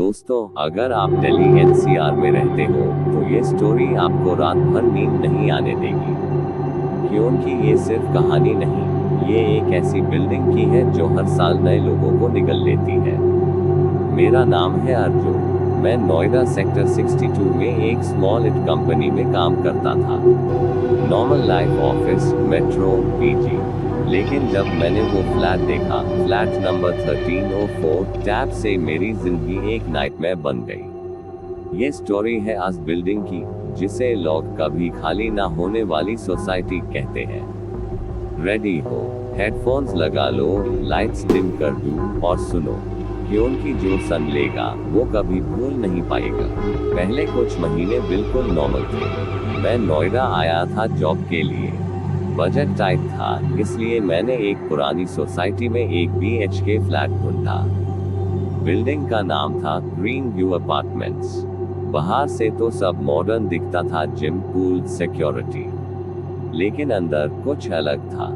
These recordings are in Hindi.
दोस्तों, अगर आप दिल्ली एनसीआर में रहते हो तो ये स्टोरी आपको रात भर नींद नहीं आने देगी, क्योंकि ये सिर्फ कहानी नहीं, ये एक ऐसी बिल्डिंग की है जो हर साल नए लोगों को निगल लेती है। मेरा नाम है अर्जुन। मैं नोएडा सेक्टर 62 में एक स्मॉल इट कंपनी में काम करता था। Normal life, office, metro, PG. लेकिन जब मैंने वो फ्लैट देखा, फ्लैट नंबर 1304, टैप से मेरी जिंदगी एक नाइटमेयर बन गई। ये स्टोरी है उस बिल्डिंग की जिसे लोग कभी खाली ना होने वाली सोसाइटी कहते हैं। रेडी हो, हेडफोन्स लगा लो, लाइट्स डिम कर दूं और सुनो, क्योंकि जो सन लेगा वो कभी भूल नहीं पाएगा। पहले कुछ महीने बिल्कुल नॉर्मल थे। मैं नोएडा आया था जॉब के लिए। बजट टाइट था, इसलिए मैंने एक पुरानी सोसाइटी में एक BHK फ्लैट ढूंढा। बिल्डिंग का नाम था ग्रीन व्यू अपार्टमेंट्स। बाहर से तो सब मॉडर्न दिखता था, जिम, पूल, सिक्योरिटी, लेकिन अंदर कुछ अलग था।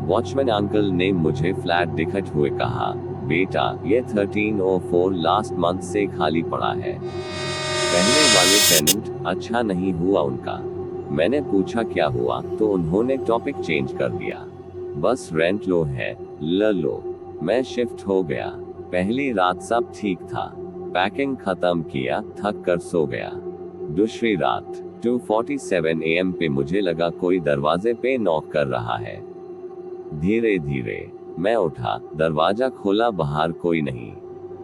वॉचमैन अंकल ने मुझे फ्लैट दिखते हुए कहा, बेटा, ये 1304 लास्ट मंथ से खाली पड़ा है। पहले वाले टेनेंट अच्छा नहीं हुआ उनका। मैंने पूछा क्या हुआ, तो उन्होंने टॉपिक चेंज कर दिया। बस रेंट लो है, ले लो। मैं शिफ्ट हो गया। पहली रात सब ठीक था, पैकिंग खत्म किया, थक कर सो गया। दूसरी रात 2:47 AM पे मुझे लगा कोई दरवाजे पे नॉक कर रहा है। धीरे धीरे मैं उठा, दरवाजा खोला, बाहर कोई नहीं,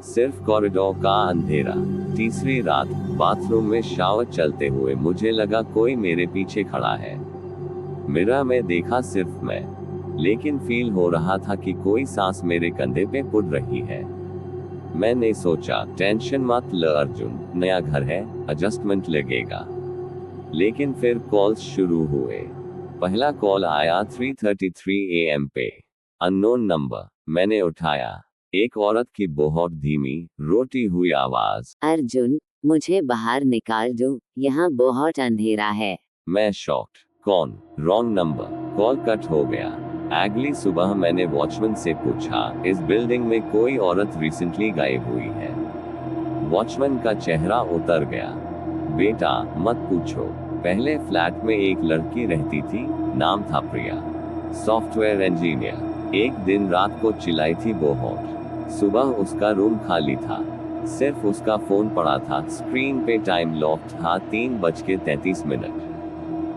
सिर्फ कॉरिडोर का अंधेरा। तीसरी रात बाथरूम में शावर चलते हुए मुझे लगा कोई मेरे पीछे खड़ा है। मिरर में देखा सिर्फ मैं, लेकिन फील हो रहा था कि कोई सांस मेरे कंधे पे पड़ रही है। मैंने सोचा, टेंशन मत ले अर्जुन, नया घर है, एडजस्टमेंट लगेगा। लेकिन फिर कॉल्स शुरू हुए। पहला कॉल आया 3:33 AM पे, अननोन नंबर। मैंने उठाया। एक औरत की बहुत धीमी, रोती हुई आवाज, अर्जुन, मुझे बाहर निकाल दो, यहाँ बहुत अंधेरा है। मैं शॉक्ड। कौन? Wrong number. कॉल कट हो गया। अगली सुबह मैंने वॉचमैन से पूछा, इस बिल्डिंग में कोई औरत रिसेंटली गायब हुई है? वॉचमैन का चेहरा उतर गया। बेटा, मत पूछो। पहले फ्लैट में एक लड़की रहती थी, नाम था प्रिया, सॉफ्टवेयर इंजीनियर। एक दिन रात को चिल्लाई थी बहुत। सुबह उसका रूम खाली था, सिर्फ उसका फोन पड़ा था, स्क्रीन पे टाइम लॉक था, 3:33।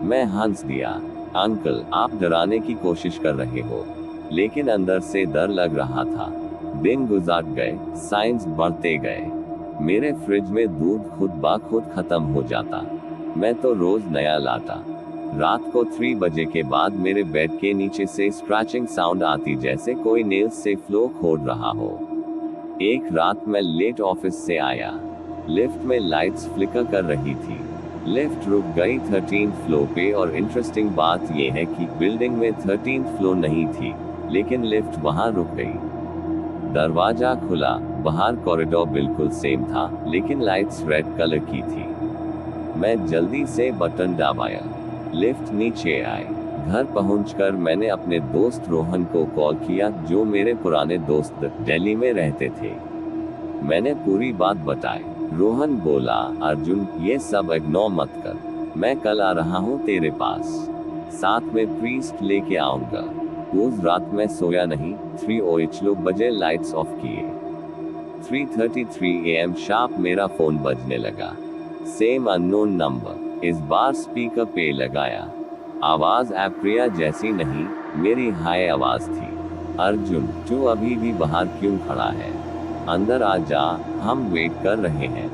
मैं हंस दिया। अंकल, आप डराने की कोशिश कर रहे हो, लेकिन अंदर से डर लग रहा था। दिन गुजार गए, साइंस बढ़ते गए। मेरे फ्रिज में दूध खुद ब खुद खत्म हो जाता। मैं तो रोज नया लाता। रात को 3 बजे के बाद मेरे बेड के नीचे से स्क्रैचिंग साउंड आती, जैसे कोई नेल्स से फ्लो खोद रहा हो। एक रात मैं लेट ऑफिस से आया। लिफ्ट में लाइट्स फ्लिकर कर रही थी। लिफ्ट रुक गई 13th फ्लोर पे, और इंटरेस्टिंग बात यह है कि बिल्डिंग में 13th फ्लोर नहीं थी, लेकिन लिफ्ट वहां रुक गई। दरवाजा खुला, बाहर कॉरिडोर बिल्कुल सेम था, लेकिन लाइट्स रेड कलर की थी। मैं जल्दी से बटन दबाया, लिफ्ट नीचे आई। घर पहुंचकर मैंने अपने दोस्त रोहन को कॉल किया, जो मेरे पुराने दोस्त दिल्ली में रहते थे। मैंने पूरी बात बताई। रोहन बोला, अर्जुन, ये सब इग्नोर मत कर, मैं कल आ रहा हूँ तेरे पास, साथ में प्रीस्ट लेके आऊंगा। उस रात मैं सोया नहीं। 3:08 बजे लाइट्स ऑफ किए। 3:33 AM शार्प मेरा फोन बजने लगा। Same unknown number. इस बार स्पीकर पे लगाया। आवाज प्रिया जैसी नहीं, मेरी हाई आवाज थी। अर्जुन, तू अभी भी बाहर क्यों खड़ा है? अंदर आ जा, हम वेट कर रहे हैं।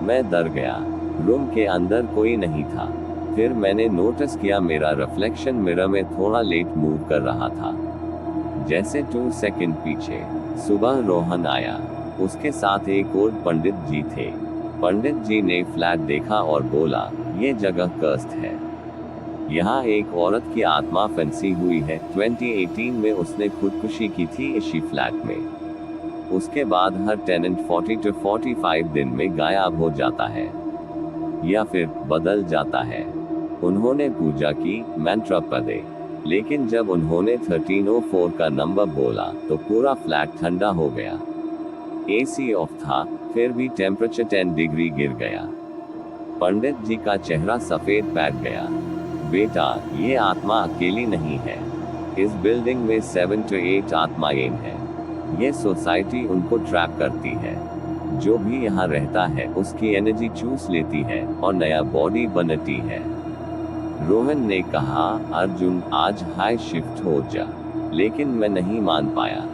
मैं डर गया। रूम के अंदर कोई नहीं था। फिर मैंने नोटिस किया मेरा रिफ्लेक्शन मिरर में थोड़ा लेट मूव कर रहा था, जैसे 2 सेकंड पीछे। सुबह रोहन आया, उसके साथ एक और पंडित जी थे। पंडित जी ने फ्लैट देखा और बोला, ये जगह कर्स्ड है, यहाँ एक औरत की आत्मा फंसी हुई है। 2018 में उसने खुदकुशी की थी इसी फ्लैट में। उसके बाद हर टेनेंट 40 से 45 दिन में गायब हो जाता है, या फिर बदल जाता है। उन्होंने पूजा की, मंत्र पढ़े, लेकिन जब उन्होंने 1304 का नंबर बोला तो पूरा फ्लैट ठंडा हो गया। AC ऑफ था, फिर भी टेम्परेचर 10 डिग्री गिर गया। पंडित जी का चेहरा सफेद बैठ गया। बेटा, ये आत्मा अकेली नहीं है। इस बिल्डिंग में 7 to 8 आत्माएं हैं। ये सोसाइटी उनको ट्रैप करती है। जो भी यहाँ रहता है उसकी एनर्जी चूस लेती है और नया बॉडी बनती है। रोहन ने कहा, अर्जुन आज हाई शिफ्ट हो जा। लेकिन मैं नहीं मान पाया।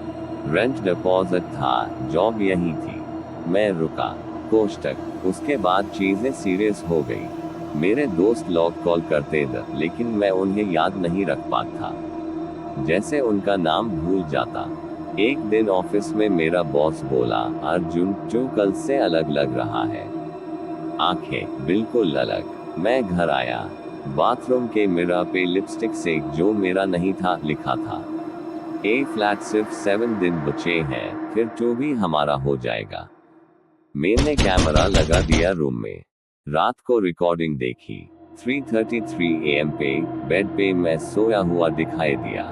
रेंट डिपॉजिट था, जॉब यही थी। मैं रुका। कोष्टक, उसके बाद चीजें सीरियस हो गई। मेरे दोस्त लोग कॉल करते थे लेकिन मैं उन्हें याद नहीं रख पाता, जैसे उनका नाम भूल जाता। एक दिन ऑफिस में मेरा बॉस बोला, अर्जुन तू कल से अलग लग रहा है। आंखें बिल्कुल अलग। मैं घर आया। बाथरूम के मिरर पे लिपस्टिक से जो मेरा नहीं था लिखा था, ए फ्लैट सिर्फ 7 दिन बचे हैं, फिर तो भी हमारा हो जाएगा। मैंने कैमरा लगा दिया रूम में। रात को रिकॉर्डिंग देखी। 3:33 AM पे बेड पे मैं सोया हुआ दिखाई दिया।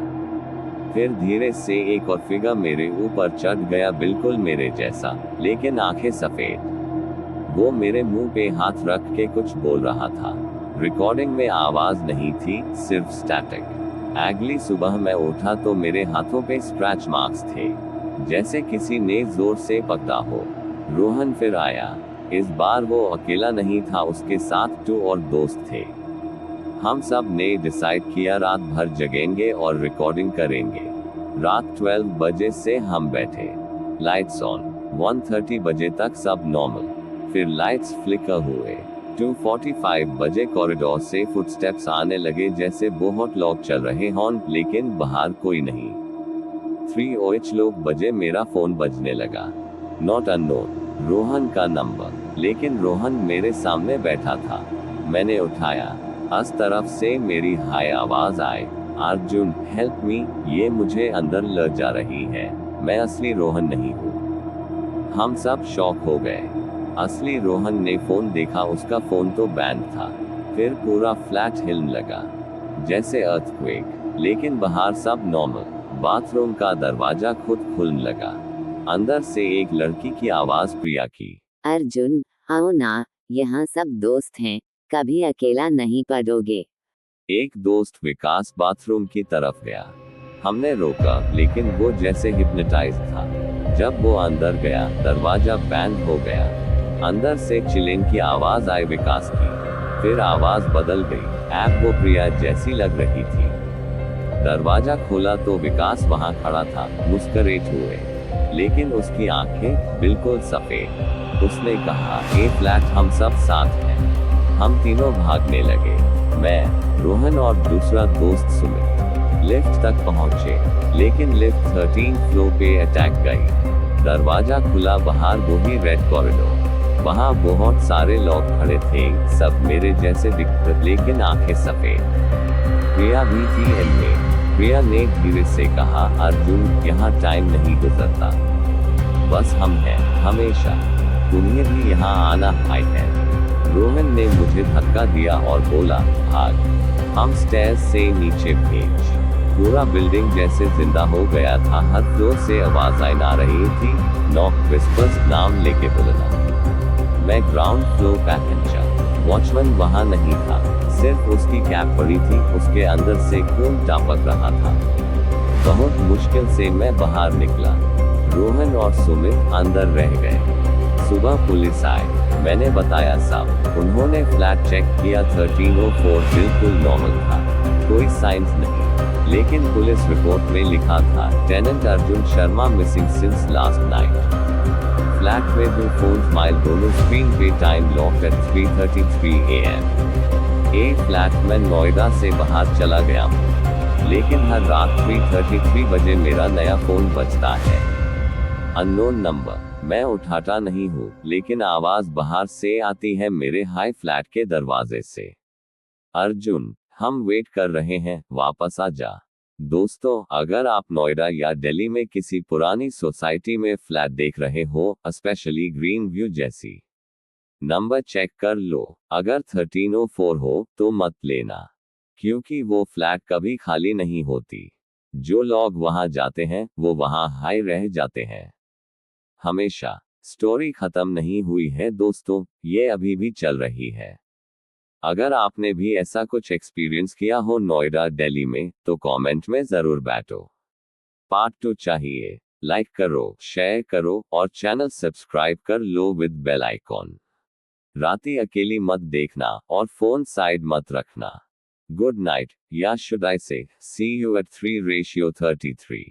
फिर धीरे से एक और फिगर मेरे ऊपर चढ़ गया, बिल्कुल मेरे जैसा, लेकिन आंखें सफेद। वो मेरे मुंह पे हाथ रख के कुछ बोल रहा था। रिकॉर्डिंग में आवाज नहीं थी, सिर्फ स्टैटिक। अगली सुबह मैं उठा तो मेरे हाथों पे स्क्रैच मार्क्स थे, जैसे किसी ने जोर से पकड़ा हो। रोहन फिर आया। इस बार वो अकेला नहीं था, उसके साथ 2 और दोस्त थे। हम सब ने डिसाइड किया रात भर जगेंगे और रिकॉर्डिंग करेंगे। रात 12 बजे से हम बैठे। Lights on. 1:30 बजे तक सब नॉर्मल। फिर लाइट्स फ्लिकर हुए। 2:45 बजे कॉरिडोर से फुटस्टेप्स आने लगे, जैसे बहुत लोग चल रहे हों, लेकिन बाहर कोई नहीं। 3:00 बजे मेरा फोन बजने लगा। नॉट अननोन, रोहन का नंबर। लेकिन रोहन मेरे सामने बैठा था। मैंने उठाया। उस तरफ से मेरी हाई आवाज आई, अर्जुन हेल्प मी, ये मुझे अंदर ले जा रही है। मैं असली रोहन नहीं हूँ। हम सब शॉक हो गए। असली रोहन ने फोन देखा, उसका फोन तो बैंड था। फिर पूरा फ्लैट हिलने लगा, जैसे अर्थक्वेक। लेकिन बाहर सब नॉर्मल। बाथरूम का दरवाजा खुद खुलने लगा। अंदर से एक लड़की की आवाज प्रिया की, अर्जुन आओ ना, यहाँ सब दोस्त हैं, कभी अकेला नहीं पड़ोगे। एक दोस्त विकास बाथरूम की तरफ गया। हमने रोका, लेकिन वो जैसे हिप्नोटाइज था। जब वो अंदर गया, दरवाजा बैंड हो गया। अंदर से चिल्लाने की आवाज आई विकास की। फिर आवाज बदल गई। ऐप वो प्रिया जैसी लग रही थी। दरवाजा खोला तो विकास वहां खड़ा था, मुस्कुराते हुए, लेकिन उसकी आंखें बिल्कुल सफेद। उसने कहा, ए फ्लैट हम सब साथ हैं। हम तीनों भागने लगे। मैं, रोहन और दूसरा दोस्त सुमित लिफ्ट तक पहुंचे, लेकिन लिफ्ट 13 फ्लोर पे अटैक गई। दरवाजा खुला, बाहर वही रेड कॉरिडोर। वहां बहुत सारे लोग खड़े थे, सब मेरे जैसे दिखते, लेकिन आंखें सफेद। प्रिया भी थी इनमें। प्रिया ने धीरे से कहा, अर्जुन यहाँ टाइम नहीं गुजरता, बस हम हैं हमेशा। तुम्हें भी यहाँ आना है। रोहन ने मुझे धक्का दिया और बोला, भाग। हम स्टेयर्स से नीचे भेज। पूरा बिल्डिंग जैसे जिंदा हो गया था। हर फ्लोर से आवाजें आ रही थी, नॉक, विस्पर्स, नाम लेके बुलाना। मैं ग्राउंड फ्लोर पे पहुंचा। वॉचमैन वहां नहीं था, सिर्फ उसकी कैप पड़ी थी। उसके अंदर से खून टपक रहा था। बहुत मुश्किल से मैं बाहर निकला। रोहन और सुमित अंदर रह गए। सुबह पुलिस आई। मैंने बताया सब। उन्होंने फ्लैट चेक किया। 1304 बिल्कुल नॉर्मल था, कोई साइंस नहीं। लेकिन पुलिस रिपोर्ट में लिखा था, tenant Arjun Sharma missing since last night. Flat में 2 फोन्स, माइल दोनों स्क्रीन पे, time lock at 3:33 AM। A flat में नोएडा से बाहर चला गया हूँ, लेकिन हर रात 3:33 बजे मेरा नया फोन बजता है। Unknown number. मैं उठाता नहीं हूँ, लेकिन आवाज बाहर से आती है, मेरे हाई फ्लैट के दरवाजे से। अर्जुन, हम वेट कर रहे हैं, वापस आ जा। दोस्तों, अगर आप नोएडा या दिल्ली में किसी पुरानी सोसाइटी में फ्लैट देख रहे हो, स्पेशली ग्रीन व्यू जैसी, नंबर चेक कर लो। अगर 1304 हो तो मत लेना, क्योंकि वो फ्लैट कभी खाली नहीं होती। जो लोग वहां जाते हैं वो वहां हाई रह जाते हैं, हमेशा। स्टोरी खत्म नहीं हुई है दोस्तों, ये अभी भी चल रही है। अगर आपने भी ऐसा कुछ एक्सपीरियंस किया हो नोएडा दिल्ली में, तो कमेंट में जरूर बैठो। पार्ट 2 चाहिए? लाइक करो, शेयर करो और चैनल सब्सक्राइब कर लो विद बेल आइकॉन। रातें अकेली मत देखना और फोन साइड मत रखना। गुड नाइट, या शुड आई से सी यू एट 3:33।